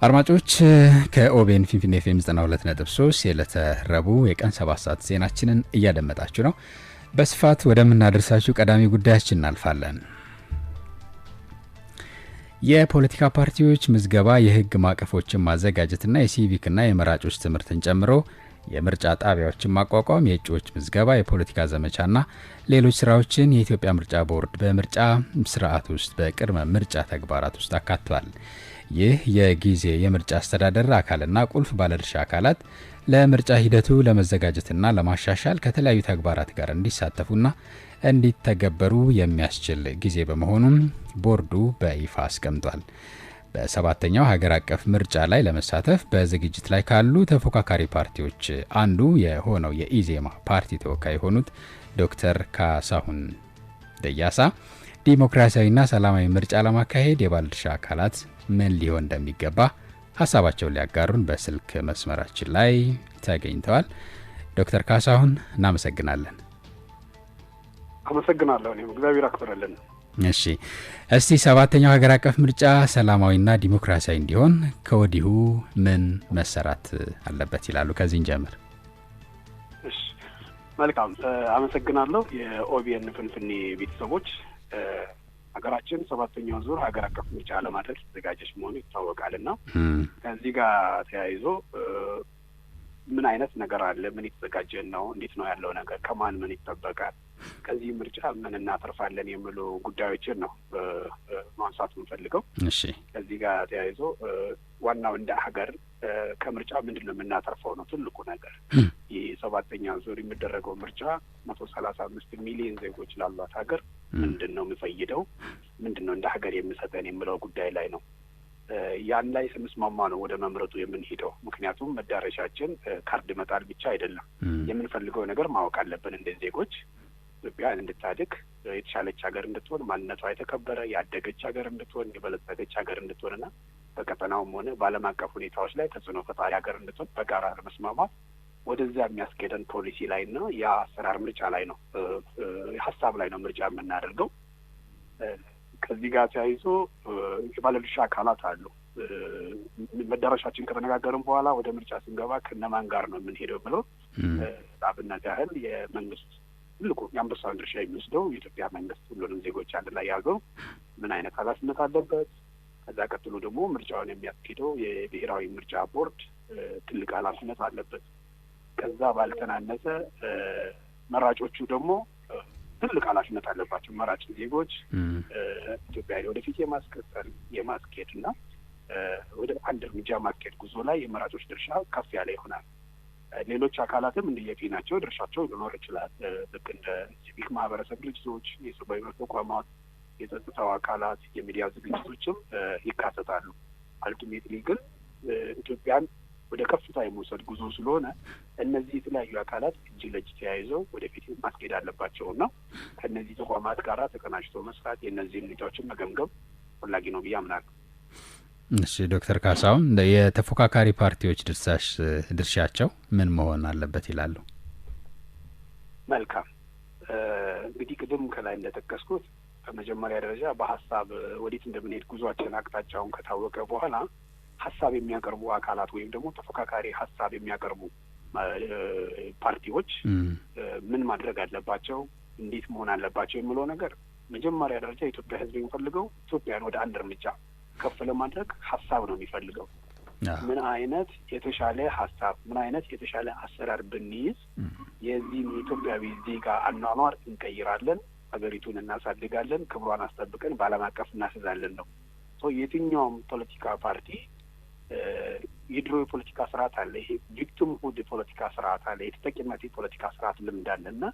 አድማጮች ከኦቤን ፊንፊኔ ኤፍኤም 92.3 የዕለተ ረቡዕ የቀን 7 ሰዓት ዜናችንን እያደመጣችሁ ነው። በስፋት ወደምናደርሳችሁ ቀዳሚ ጉዳያችን እናልፋለን። የፖለቲካ ፓርቲዎች ምዝገባ፣ የህግ ማዕቀፎችን ማዘጋጀትና የሲቪክና የመራጮች ትምህርትን ጨምሮ የምርጫ ጣቢያዎችን ማቋቋም፣ የእጩዎች ምዝገባ፣ የፖለቲካ ዘመቻና ሌሎች ስራዎችን የኢትዮጵያ ምርጫ ቦርድ በምርጫ ስርዓት ውስጥ በቅድመ ምርጫ ተግባራት ውስጥ አካቷል። ይህ የጊዜ የምርጫ አስተዳደር አካልና ቁልፍ ባለድርሻ አካላት ለምርጫ ሂደቱ ለመዘጋጀትና ለማሻሻል ከተለያዩ ተግባራት ጋር እንዲሳተፉና እንዲተገበሩ የሚያስችል ጊዜ በመሆኑም ቦርዱ በይፋ አስቀምጧል። በሰባተኛው ሀገር አቀፍ ምርጫ ላይ ለመሳተፍ በዝግጅት ላይ ካሉ ተፎካካሪ ፓርቲዎች አንዱ የሆነው የኢዜማ ፓርቲ ተወካይ የሆኑት ዶክተር ካሳሁን ደያሳ ዲሞክራሲያዊና ሰላማዊ ምርጫ ለማካሄድ የባለድርሻ አካላት ምን ሊሆን እንደሚገባ ሀሳባቸውን ሊያጋሩን በስልክ መስመራችን ላይ ተገኝተዋል። ዶክተር ካሳሁን እናመሰግናለን። አመሰግናለሁ። እኔም እግዚአብሔር አክብረልን። እሺ፣ እስቲ ሰባተኛው ሀገር አቀፍ ምርጫ ሰላማዊና ዲሞክራሲያዊ እንዲሆን ከወዲሁ ምን መሰራት አለበት ይላሉ? ከዚህን ጀምር። እሺ፣ መልካም አመሰግናለሁ። የኦቢኤን ፍንፍኔ ቤተሰቦች ሀገራችን ሰባተኛው ዙር ሀገር አቀፍ ምርጫ ለማድረግ ተዘጋጀች መሆኑ ይታወቃልና ከዚህ ጋር ተያይዞ ምን አይነት ነገር አለ? ምን የተዘጋጀን ነው? እንዴት ነው ያለው ነገር? ከማን ምን ይጠበቃል? ከዚህ ምርጫ ምን እናተርፋለን? የሚሉ ጉዳዮችን ነው ማንሳት የምንፈልገው። እሺ፣ ከዚህ ጋር ተያይዞ ዋናው እንደ ሀገር ከምርጫ ምንድን ነው የምናተርፈው ነው ትልቁ ነገር። ይህ ሰባተኛ ዙር የሚደረገው ምርጫ 135 ሚሊዮን ዜጎች ላሏት ሀገር ምንድን ነው የሚፈይደው? ምንድን ነው እንደ ሀገር የሚሰጠን የሚለው ጉዳይ ላይ ነው። ያን ላይ ስንስማማ ነው ወደ መምረጡ የምንሄደው። ምክንያቱም መዳረሻችን ካርድ መጣል ብቻ አይደለም። የምንፈልገው ነገር ማወቅ አለብን። እንደ ዜጎች ኢትዮጵያ እንድታድግ፣ የተሻለች ሀገር እንድትሆን፣ ማንነቷ የተከበረ ያደገች ሀገር እንድትሆን፣ የበለጸገች ሀገር እንድትሆንና በቀጠናውም ሆነ በዓለም አቀፍ ሁኔታዎች ላይ ተጽዕኖ ፈጣሪ ሀገር እንድትሆን በጋራ ለመስማማት ወደዚያ የሚያስኬደን ፖሊሲ ላይና የአሰራር ምርጫ ላይ ነው ሀሳብ ላይ ነው ምርጫ የምናደርገው። ከዚህ ጋር ተያይዞ የባለድርሻ አካላት አሉ። መዳረሻችን ከተነጋገርን በኋላ ወደ ምርጫ ስንገባ ከነማን ጋር ነው የምንሄደው ብለው አብነት ያህል የመንግስት ትልቁ የአንበሳውን ድርሻ የሚወስደው የኢትዮጵያ መንግስት ሁሉንም ዜጎች አንድ ላይ ያዘው ምን አይነት ኃላፊነት አለበት? ከዛ ቀጥሎ ደግሞ ምርጫውን የሚያስኬደው የብሔራዊ ምርጫ ቦርድ ትልቅ ኃላፊነት አለበት። ከዛ ባልተናነሰ መራጮቹ ደግሞ ትልቅ ኃላፊነት አለባቸው። መራጭ ዜጎች ኢትዮጵያ ወደፊት የማስቀጠል የማስኬድና ወደ አንድ እርምጃ ማስኬድ ጉዞ ላይ የመራጮች ድርሻ ከፍ ያለ ይሆናል። ሌሎች አካላትም እንደየፊናቸው ድርሻቸው ሊኖር ይችላል። ልክ እንደ ሲቪክ ማህበረሰብ ድርጅቶች፣ የሰብአዊ መብት ተቋማት፣ የጸጥታው አካላት፣ የሚዲያ ዝግጅቶችም ይካተታሉ። አልቲሜትሊ ግን ኢትዮጵያን ወደ ከፍታ የመውሰድ ጉዞ ስለሆነ እነዚህ የተለያዩ አካላት እጅ ለእጅ ተያይዘው ወደፊት ማስኬድ አለባቸውና ከእነዚህ ተቋማት ጋር ተቀናጅቶ መስራት የእነዚህ ሁኔታዎችን መገምገም አስፈላጊ ነው ብዬ አምናለሁ። እሺ ዶክተር ካሳሁን የተፎካካሪ ፓርቲዎች ድርሻቸው ምን መሆን አለበት ይላሉ? መልካም እንግዲህ ቅድም ከላይ እንደጠቀስኩት በመጀመሪያ ደረጃ በሀሳብ ወዴት እንደምንሄድ ጉዟችን አቅጣጫውን ከታወቀ በኋላ ሀሳብ የሚያቀርቡ አካላት ወይም ደግሞ ተፎካካሪ ሀሳብ የሚያቀርቡ ፓርቲዎች ምን ማድረግ አለባቸው፣ እንዴት መሆን አለባቸው የሚለው ነገር መጀመሪያ ደረጃ የኢትዮጵያ ሕዝብ የሚፈልገው ኢትዮጵያን ወደ አንድ እርምጃ ከፍ ለማድረግ ሀሳብ ነው የሚፈልገው። ምን አይነት የተሻለ ሀሳብ፣ ምን አይነት የተሻለ አሰራር ብንይዝ የዚህም የኢትዮጵያዊ ዜጋ አኗኗር እንቀይራለን፣ ሀገሪቱን እናሳድጋለን፣ ክብሯን አስጠብቀን በዓለም አቀፍ እናስዛለን ነው። የትኛውም ፖለቲካ ፓርቲ የድሮ የፖለቲካ ስርዓት አለ። ይሄ ቪክቲም ሁድ የፖለቲካ ስርዓት አለ። የተጠቂነት የፖለቲካ ስርዓት ልምድ አለና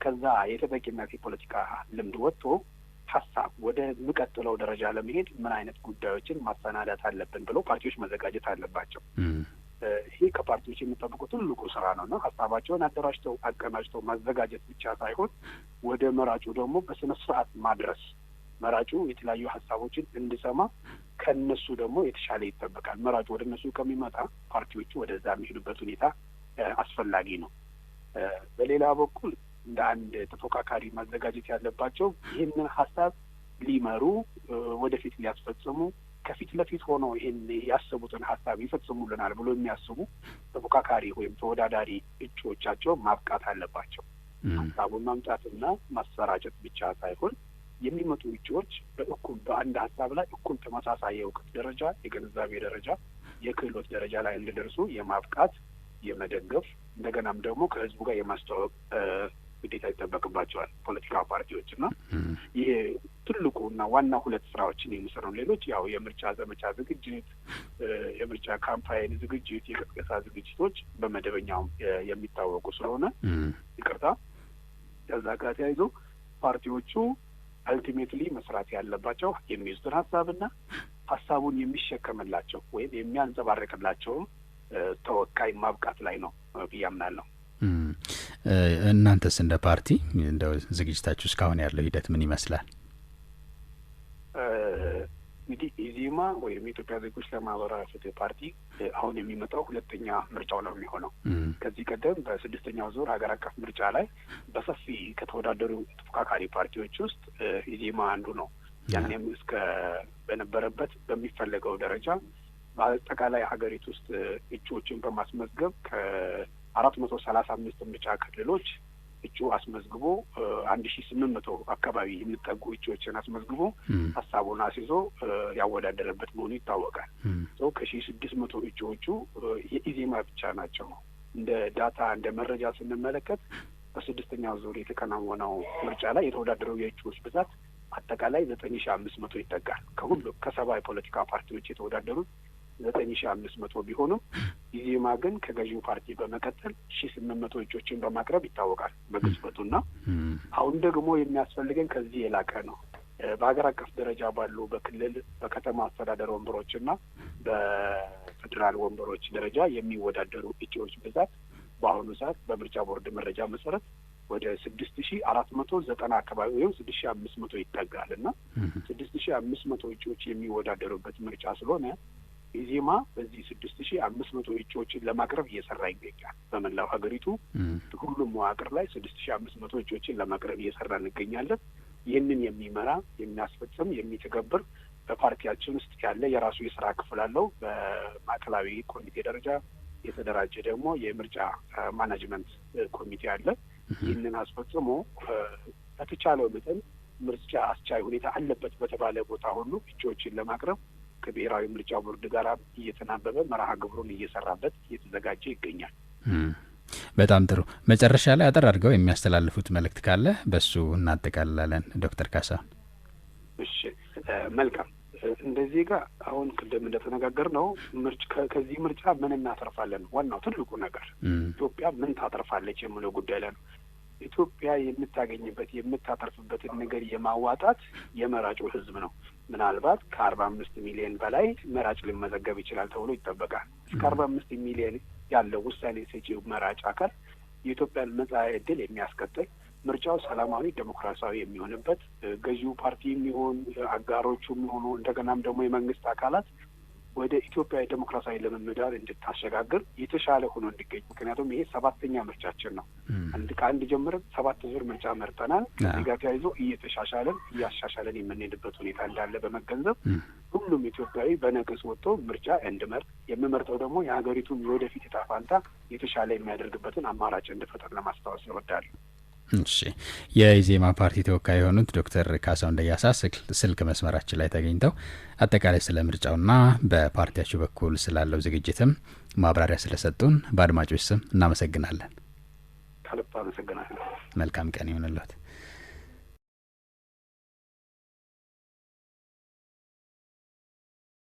ከዛ የተጠቂነት የፖለቲካ ልምድ ወጥቶ ሀሳብ ወደ የሚቀጥለው ደረጃ ለመሄድ ምን አይነት ጉዳዮችን ማሰናዳት አለብን ብለው ፓርቲዎች መዘጋጀት አለባቸው። ይሄ ከፓርቲዎች የሚጠብቁ ትልቁ ስራ ነው እና ሀሳባቸውን አደራጅተው አቀናጅተው ማዘጋጀት ብቻ ሳይሆን ወደ መራጩ ደግሞ በስነ ስርዓት ማድረስ፣ መራጩ የተለያዩ ሀሳቦችን እንዲሰማ ከነሱ ደግሞ የተሻለ ይጠበቃል። መራጩ ወደ እነሱ ከሚመጣ ፓርቲዎቹ ወደዛ የሚሄዱበት ሁኔታ አስፈላጊ ነው። በሌላ በኩል እንደ አንድ ተፎካካሪ ማዘጋጀት ያለባቸው ይህንን ሀሳብ ሊመሩ ወደፊት ሊያስፈጽሙ ከፊት ለፊት ሆነው ይህን ያሰቡትን ሀሳብ ይፈጽሙልናል ብሎ የሚያስቡ ተፎካካሪ ወይም ተወዳዳሪ እጩዎቻቸው ማብቃት አለባቸው። ሀሳቡን ማምጣትና ማሰራጨት ብቻ ሳይሆን የሚመጡ እጩዎች በእኩል በአንድ ሀሳብ ላይ እኩል ተመሳሳይ የእውቀት ደረጃ፣ የግንዛቤ ደረጃ፣ የክህሎት ደረጃ ላይ እንዲደርሱ የማብቃት የመደገፍ እንደገናም ደግሞ ከህዝቡ ጋር የማስተዋወቅ ግዴታ ይጠበቅባቸዋል ፖለቲካ ፓርቲዎች እና ይሄ ትልቁ እና ዋና ሁለት ስራዎችን የሚሰሩ ሌሎች ያው የምርጫ ዘመቻ ዝግጅት፣ የምርጫ ካምፓይን ዝግጅት፣ የቅስቀሳ ዝግጅቶች በመደበኛው የሚታወቁ ስለሆነ ይቅርታ ከዛ ጋር ተያይዞ ፓርቲዎቹ አልቲሜትሊ መስራት ያለባቸው የሚይዙትን ሀሳብና ሀሳቡን የሚሸከምላቸው ወይም የሚያንጸባርቅላቸው ተወካይ ማብቃት ላይ ነው ብዬ አምናለሁ። እናንተስ እንደ ፓርቲ እንደው ዝግጅታችሁ እስካሁን ያለው ሂደት ምን ይመስላል? እንግዲህ ኢዜማ ወይም የኢትዮጵያ ዜጎች ለማህበራዊ ፍትህ ፓርቲ አሁን የሚመጣው ሁለተኛ ምርጫው ነው የሚሆነው። ከዚህ ቀደም በስድስተኛው ዙር ሀገር አቀፍ ምርጫ ላይ በሰፊ ከተወዳደሩ ተፎካካሪ ፓርቲዎች ውስጥ ኢዜማ አንዱ ነው። ያኔም እስከ በነበረበት በሚፈለገው ደረጃ በአጠቃላይ ሀገሪቱ ውስጥ እጩዎችን በማስመዝገብ ከ435 ምርጫ ክልሎች እጩ አስመዝግቦ 1800 አካባቢ የሚጠጉ እጩዎችን አስመዝግቦ ሀሳቡን አስይዞ ያወዳደረበት መሆኑ ይታወቃል። ከ1600 እጩዎቹ የኢዜማ ብቻ ናቸው። እንደ ዳታ እንደ መረጃ ስንመለከት በስድስተኛው ዙር የተከናወነው ምርጫ ላይ የተወዳደረው የእጩዎች ብዛት አጠቃላይ 9500 ይጠጋል። ከሁሉም ከሰባ የፖለቲካ ፓርቲዎች የተወዳደሩት 9500 ቢሆኑም ኢዜማ ግን ከገዢው ፓርቲ በመቀጠል 1800 እጩዎችን በማቅረብ ይታወቃል በግዝበቱና አሁን ደግሞ የሚያስፈልገን ከዚህ የላቀ ነው። በሀገር አቀፍ ደረጃ ባሉ በክልል በከተማ አስተዳደር ወንበሮችና በፌዴራል ወንበሮች ደረጃ የሚወዳደሩ እጩዎች ብዛት በአሁኑ ሰዓት በምርጫ ቦርድ መረጃ መሰረት ወደ 6490 አካባቢ ወይም 6500 ይጠጋል እና 6500 እጩዎች የሚወዳደሩበት ምርጫ ስለሆነ ኢዜማ በዚህ 6500 እጩዎችን ለማቅረብ እየሰራ ይገኛል። በመላው ሀገሪቱ ሁሉም መዋቅር ላይ 6500 እጩዎችን ለማቅረብ እየሰራ እንገኛለን። ይህንን የሚመራ የሚያስፈጽም የሚተገብር በፓርቲያችን ውስጥ ያለ የራሱ የስራ ክፍል አለው። በማዕከላዊ ኮሚቴ ደረጃ የተደራጀ ደግሞ የምርጫ ማናጅመንት ኮሚቴ አለ። ይህንን አስፈጽሞ በተቻለው መጠን ምርጫ አስቻይ ሁኔታ አለበት በተባለ ቦታ ሁሉ እጩዎችን ለማቅረብ ከብሔራዊ ምርጫ ቦርድ ጋር እየተናበበ መርሃ ግብሩን እየሰራበት እየተዘጋጀ ይገኛል። በጣም ጥሩ። መጨረሻ ላይ አጠር አድርገው የሚያስተላልፉት መልእክት ካለ በሱ እናጠቃልላለን ዶክተር ካሳሁን። እሺ መልካም። እንደዚህ ጋር አሁን ቅድም እንደተነጋገር ነው ከዚህ ምርጫ ምን እናተርፋለን? ዋናው ትልቁ ነገር ኢትዮጵያ ምን ታተርፋለች የሚለው ጉዳይ ላይ ነው። ኢትዮጵያ የምታገኝበት የምታተርፍበትን ነገር የማዋጣት የመራጩ ህዝብ ነው። ምናልባት ከ45 ሚሊዮን በላይ መራጭ ሊመዘገብ ይችላል ተብሎ ይጠበቃል። እስከ 45 ሚሊዮን ያለው ውሳኔ ሰጪው መራጭ አካል የኢትዮጵያን መጻኢ ዕድል የሚያስቀጥል ምርጫው ሰላማዊ ዴሞክራሲያዊ የሚሆንበት ገዢው ፓርቲ የሚሆን አጋሮቹ የሚሆኑ እንደገናም ደግሞ የመንግስት አካላት ወደ ኢትዮጵያ የዴሞክራሲያዊ ልምምዳን እንድታሸጋግር የተሻለ ሆኖ እንዲገኝ። ምክንያቱም ይሄ 7ኛ ምርጫችን ነው። ከአንድ ጀምረን 7 ዙር ምርጫ መርጠናል። ከዚህ ጋር ተያይዞ እያሻሻለን የምንሄድበት ሁኔታ እንዳለ በመገንዘብ ሁሉም ኢትዮጵያዊ በነቅስ ወጥቶ ምርጫ እንድመርጥ የምመርጠው ደግሞ የሀገሪቱን የወደፊት ዕጣ ፈንታ የተሻለ የሚያደርግበትን አማራጭ እንድፈጠር ለማስታወስ እወዳለሁ። እሺ፣ የኢዜማ ፓርቲ ተወካይ የሆኑት ዶክተር ካሳሁን ደያሳ ስልክ መስመራችን ላይ ተገኝተው አጠቃላይ ስለ ምርጫውና በፓርቲያችሁ በኩል ስላለው ዝግጅትም ማብራሪያ ስለሰጡን በአድማጮች ስም እናመሰግናለን። ከልብ አመሰግናለሁ። መልካም ቀን ይሁንልዎት።